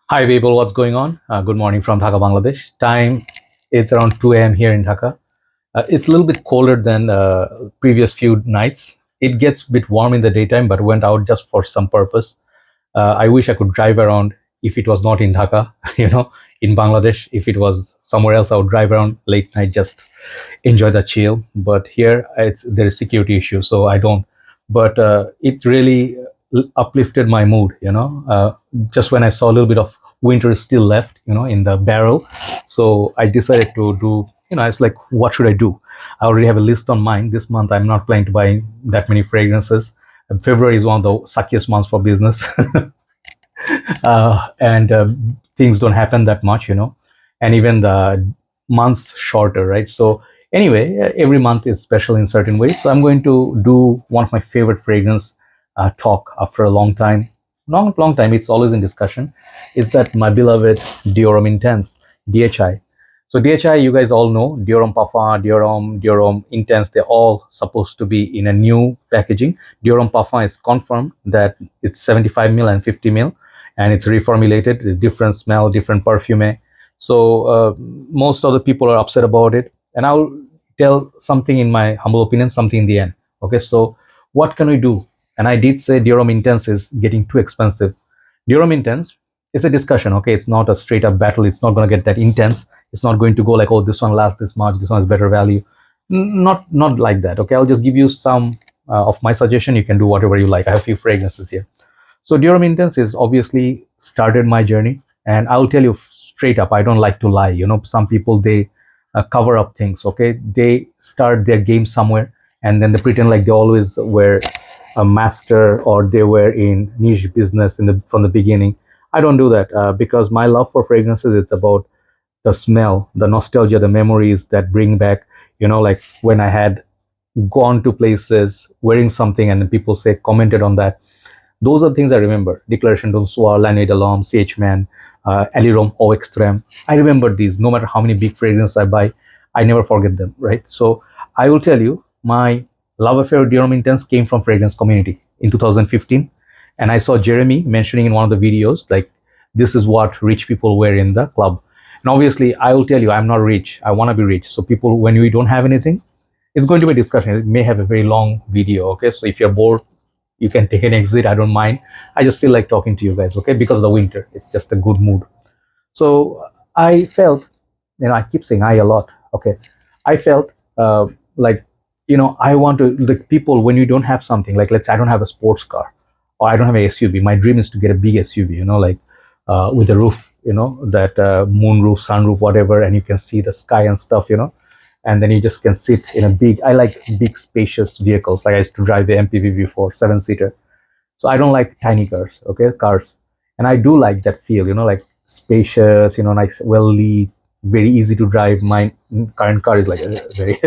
Hi people, what's going on? Good morning from Dhaka, Bangladesh. Time is around 2 a.m. here in Dhaka. It's a little bit colder than previous few nights. It gets a bit warm in the daytime, but went out just for some purpose. I wish I could drive around if it was not in Dhaka, in Bangladesh. If it was somewhere else, I would drive around late night, just enjoy the chill. But here, there is security issue, so I don't. But it really uplifted my mood, just when I saw a little bit of winter is still left, in the barrel. So I decided to do, it's like, what should I do? I already have a list on mine. This month, I'm not planning to buy that many fragrances. February is one of the suckiest months for business. And things don't happen that much, and even the months shorter, right? So anyway, every month is special in certain ways. So I'm going to do one of my favorite fragrance talk after a long time. Long time. It's always in discussion. Is that my beloved Dior Homme Intense, DHI? So DHI, you guys all know, Dior Homme Parfum, Dior Homme Intense. They're all supposed to be in a new packaging. Dior Homme Parfum is confirmed that it's 75 ml and 50 ml, and it's reformulated, different smell, different perfume. So most of the people are upset about it, and I'll tell something in my humble opinion, something in the end. Okay, so what can we do? And I did say Dior Homme Intense is getting too expensive. Dior Homme Intense, it's a discussion. Okay, it's not a straight up battle. It's not going to get that intense. It's not going to go like, oh, this one lasts this much, this one is better value. Not like that. Okay, I'll just give you some of my suggestion. You can do whatever you like. I have a few fragrances here. So Dior Homme Intense is obviously started my journey, and I'll tell you straight up, I don't like to lie. Some people, they cover up things. Okay, they start their game somewhere, and then they pretend like they always were a master or they were in niche business from the beginning. I don't do that because my love for fragrances, it's about the smell, the nostalgia, the memories that bring back. Like when I had gone to places wearing something, and people say commented on that. Those are things I remember. Declaration d'un Soir, L'Année de l'Homme, CH Man, Alirom, Au Extreme. I remember these. No matter how many big fragrances I buy, I never forget them, right? So I will tell you, my love affair with Dior Homme Intense came from fragrance community in 2015. And I saw Jeremy mentioning in one of the videos, like, this is what rich people wear in the club. And obviously, I will tell you, I'm not rich. I want to be rich. So people, when we don't have anything, it's going to be a discussion. It may have a very long video, okay? So if you're bored, you can take an exit. I don't mind. I just feel like talking to you guys, okay? Because of the winter, it's just a good mood. So I felt, I keep saying I a lot, okay? I felt like, I want to, like, people, when you don't have something, like, let's say I don't have a sports car, or I don't have a SUV. My dream is to get a big SUV, like with a roof, that moon roof, sunroof, whatever, and you can see the sky and stuff, and then you just can sit in a big, I like big spacious vehicles. Like I used to drive the MPV before, 7-seater. So I don't like tiny cars, okay, cars. And I do like that feel, like spacious, nice, well lit, very easy to drive. My current car is like a very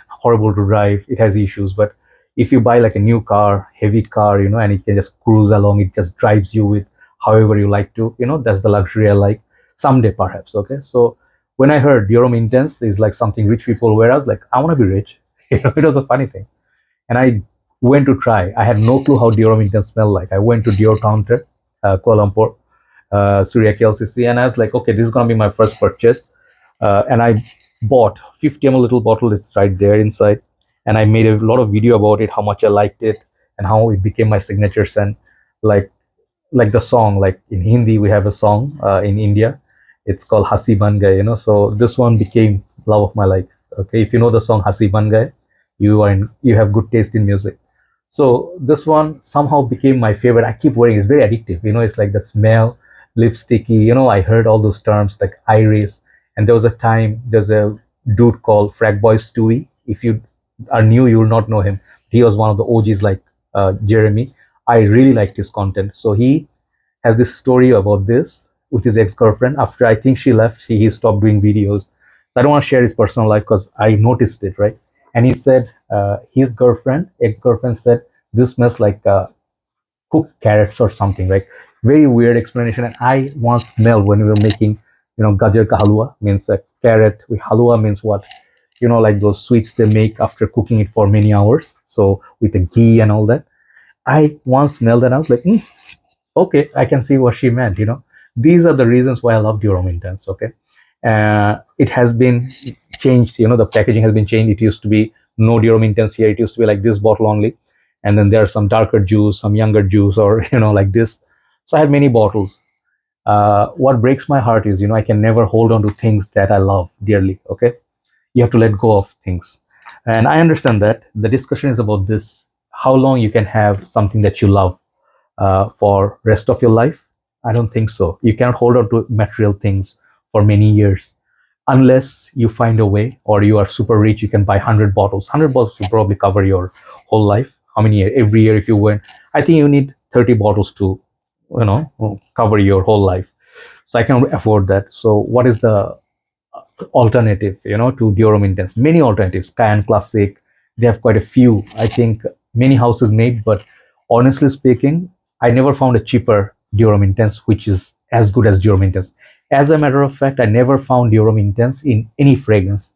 horrible to drive. It has issues. But if you buy like a new car, heavy car, and it can just cruise along, it just drives you with however you like to, that's the luxury I like. Someday perhaps, okay. So when I heard Dior Homme Intense is like something rich people wear, I was like, I want to be rich. It was a funny thing. And I went to try. I had no clue how Dior Homme Intense smelled like. I went to Dior counter, Kuala Lumpur, Surya KLCC, and I was like, okay, this is going to be my first purchase. And I bought 50 ml little bottle, is right there inside. And I made a lot of video about it, how much I liked it, and how it became my signature scent. Like the song, like in Hindi, we have a song in India. It's called Hasi Ban Gaye, So this one became love of my life. Okay, if you know the song Hasi Ban Gaye, you have good taste in music. So this one somehow became my favorite. I keep wearing it. It's very addictive. It's like that smell, lipsticky. I heard all those terms like iris. And there was a time, there's a dude called Fragboy Stewie. If you are new, you will not know him. He was one of the OGs like Jeremy. I really liked his content. So he has this story about this with his ex-girlfriend. After I think she left, he stopped doing videos. I don't want to share his personal life because I noticed it, right? And he said his ex-girlfriend said, this smells like cooked carrots or something, like very weird explanation. And I once smelled when we were making, gajar ka halwa, means a carrot. With halwa means what? Like those sweets they make after cooking it for many hours. So with the ghee and all that. I once smelled that, I was like, Okay, I can see what she meant. These are the reasons why I love Dior Homme Intense. Okay, it has been changed. The packaging has been changed. It used to be no Dior Homme Intense here. It used to be like this bottle only, and then there are some darker juice, some younger juice, or like this. So I have many bottles. What breaks my heart is, I can never hold on to things that I love dearly. Okay, you have to let go of things, and I understand that the discussion is about this: how long you can have something that you love for rest of your life. I don't think so. You cannot hold on to material things for many years unless you find a way, or you are super rich. You can buy 100 bottles. 100 bottles will probably cover your whole life. How many years? Every year, if you went, I think you need 30 bottles to cover your whole life. So I can afford that. So what is the alternative, to Dior Homme Intense? Many alternatives. Cayenne Classic, they have quite a few. I think many houses made, but honestly speaking, I never found a cheaper Dior Homme Intense which is as good as Dior Homme Intense. As a matter of fact, I never found Dior Homme Intense in any fragrance.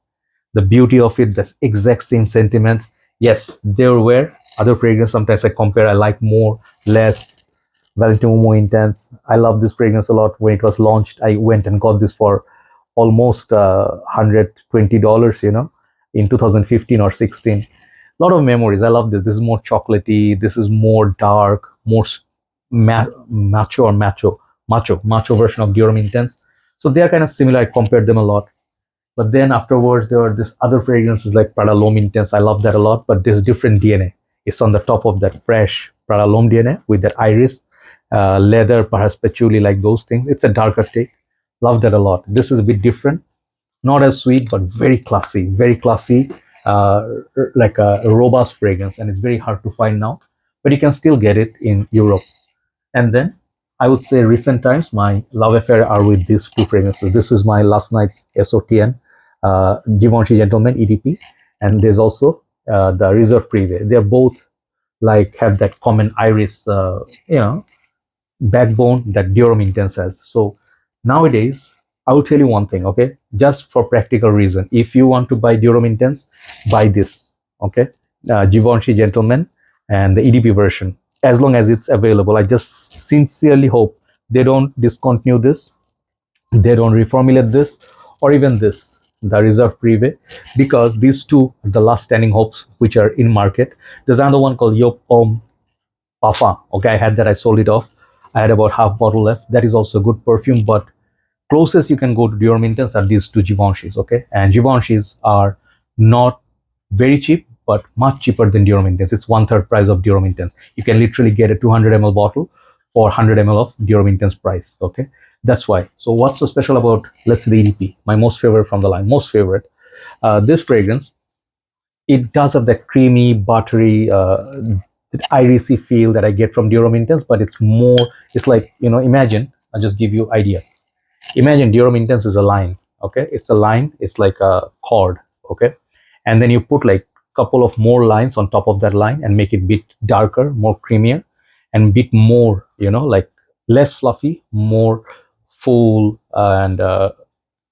The beauty of it, the exact same sentiments. Yes, there were other fragrances. Sometimes I compare, I like more, less. Valentino Intense. I love this fragrance a lot. When it was launched, I went and got this for almost $120, in 2015 or 16. A lot of memories. I love this. This is more chocolatey. This is more dark, more macho or macho version of Dior Intense. So they are kind of similar. I compared them a lot. But then afterwards, there were this other fragrances like Prada L'Homme Intense. I love that a lot, but there's different DNA. It's on the top of that fresh Prada L'Homme DNA with that iris, leather, perhaps patchouli, like those things. It's a darker take. Love that a lot. This is a bit different, not as sweet, but very classy, like a robust fragrance, and it's very hard to find now, but you can still get it in Europe. And then I would say recent times, my love affair are with these two fragrances. This is my last night's SOTN, Givenchy Gentleman EDP, and there's also the Reserve Privé. They're both like have that common iris, backbone that Dior Homme Intense has. So nowadays, I will tell you one thing, okay? Just for practical reason, if you want to buy Dior Homme Intense, buy this, okay? Givenchy Gentleman and the EDP version, as long as it's available. I just sincerely hope they don't discontinue this, they don't reformulate this, or even this, the Reserve Privé, because these two are the last standing hopes which are in market. There's another one called Yop Homme Parfum. Okay, I had that. I sold it off. I had about half bottle left. That is also good perfume, but closest you can go to Dior Homme Intense are these two Givenchy's. Okay, and Givenchy's are not very cheap, but much cheaper than Dior Homme Intense. It's one third price of Dior Homme Intense. You can literally get a 200 ml bottle for 100 ml of Dior Homme Intense price. Okay, that's why. So what's so special about, let's say, the EDP? My most favorite from the line, most favorite. This fragrance, it does have that creamy, buttery, that irisy feel that I get from Dior Homme Intense, but it's more, it's like, imagine, I'll just give you idea. Imagine Dior Homme Intense is a line, okay? It's a line, it's like a chord, okay? And then you put like couple of more lines on top of that line and make it bit darker, more creamier, and bit more, like less fluffy, more full and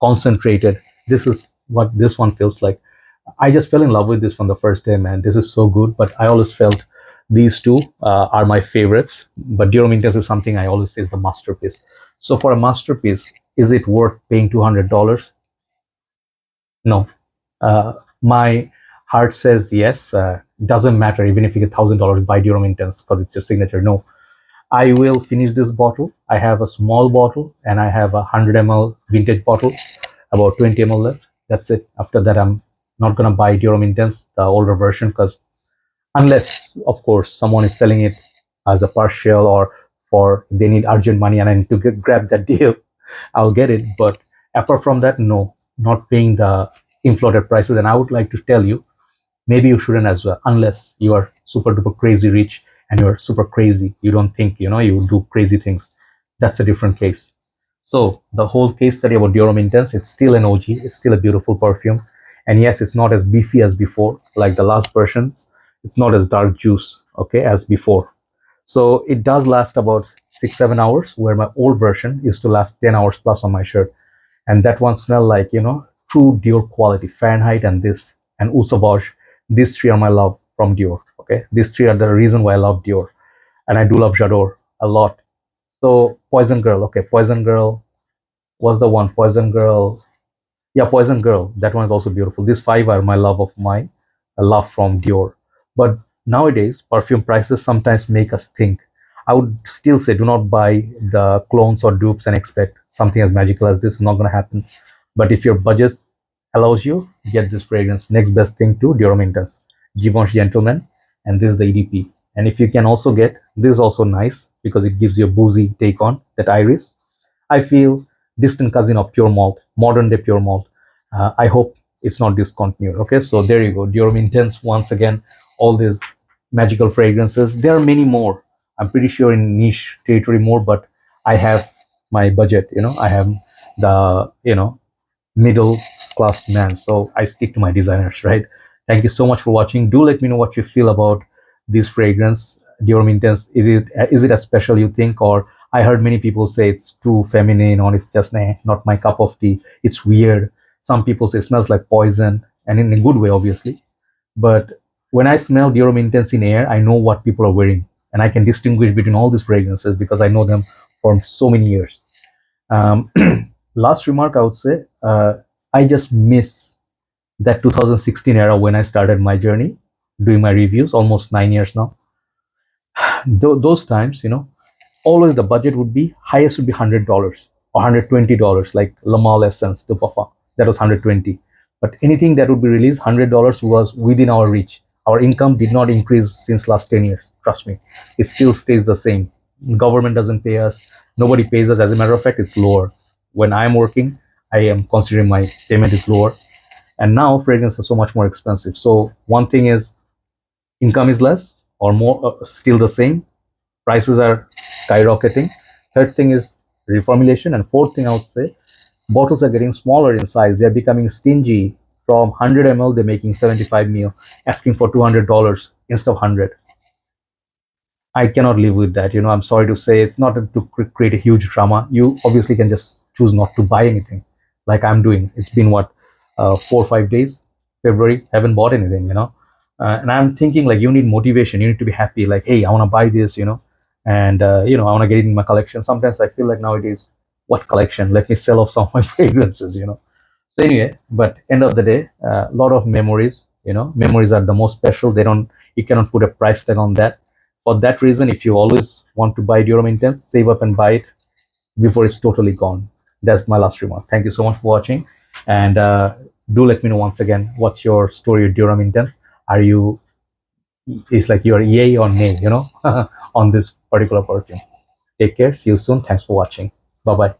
concentrated. This is what this one feels like. I just fell in love with this from the first day, man. This is so good. But I always felt these two are my favorites. But Dior Homme Intense is something I always say is the masterpiece. So for a masterpiece, is it worth paying $200? No. My heart says yes. Doesn't matter even if you get $1,000 buy Dior Homme Intense because it's your signature. No. I will finish this bottle. I have a small bottle and I have a 100 ml vintage bottle, about 20 ml left. That's it. After that, I'm not gonna buy Dior Homme Intense, the older version, because unless, of course, someone is selling it as a partial or for they need urgent money and I need to grab that deal, I'll get it. But apart from that, no, not paying the inflated prices. And I would like to tell you, maybe you shouldn't as well, unless you are super duper crazy rich and you're super crazy. You don't think, you do crazy things. That's a different case. So the whole case study about Dior Homme Intense, it's still an OG. It's still a beautiful perfume. And yes, it's not as beefy as before, like the last versions. It's not as dark juice, okay, as before. So it does last about 6-7 hours, where my old version used to last 10 hours plus on my shirt. And that one smelled like, true Dior quality, Fahrenheit and this, and Eau Sauvage. These three are my love from Dior, okay? These three are the reason why I love Dior. And I do love J'adore a lot. So Poison Girl, okay, Poison Girl was the one. Poison Girl, yeah, Poison Girl. That one is also beautiful. These five are my love of mine, a love from Dior. But nowadays, perfume prices sometimes make us think. I would still say, do not buy the clones or dupes and expect something as magical as this is not going to happen. But if your budget allows you, get this fragrance. Next best thing to Dior Homme Intense, Givenchy Gentleman, and this is the EDP. And if you can also get this, is also nice because it gives you a boozy take on that iris. I feel distant cousin of pure malt, modern day pure malt. I hope it's not discontinued. Okay, so there you go. Dior Homme Intense once again. All these magical fragrances. There are many more. I'm pretty sure in niche territory more, but I have my budget. I have the middle class man, so I stick to my designers, right? Thank you so much for watching. Do let me know what you feel about this fragrance, Dior Homme Intense. Is it as special you think, or I heard many people say it's too feminine, or it's just not my cup of tea, it's weird. Some people say it smells like poison, and in a good way, obviously. But when I smell Dior Homme Intense in air, I know what people are wearing, and I can distinguish between all these fragrances because I know them for so many years. um, Last remark, I would say, I just miss that 2016 era when I started my journey doing my reviews, almost 9 years now. Those times, always the budget would be highest would be $100 or $120, like Lamal Essence de Parfum. That was 120. But anything that would be released, $100 was within our reach. Our income did not increase since last 10 years. Trust me, it still stays the same. Government doesn't pay us. Nobody pays us. As a matter of fact, it's lower. When I'm working, I am considering my payment is lower. And now fragrance is so much more expensive. So one thing is income is less or more, still the same. Prices are skyrocketing. Third thing is reformulation. And fourth thing, I would say, bottles are getting smaller in size. They're becoming stingy. From 100 ml, they're making 75 ml, asking for $200 instead of 100. I cannot live with that. I'm sorry to say, it's not to create a huge drama. You obviously can just choose not to buy anything, like I'm doing. It's been what, 4 or 5 days. February, haven't bought anything. And I'm thinking like you need motivation. You need to be happy. Like, hey, I want to buy this. And I want to get it in my collection. Sometimes I feel like nowadays, what collection? Let me sell off some of my fragrances. So anyway, but end of the day, a lot of memories. Memories are the most special. You cannot put a price tag on that. For that reason, if you always want to buy Dior Homme Intense, save up and buy it before it's totally gone. That's my last remark. Thank you so much for watching, and do let me know once again what's your story with Dior Homme Intense. Are you? It's like you're yay or nay, on this particular perfume. Take care. See you soon. Thanks for watching. Bye bye.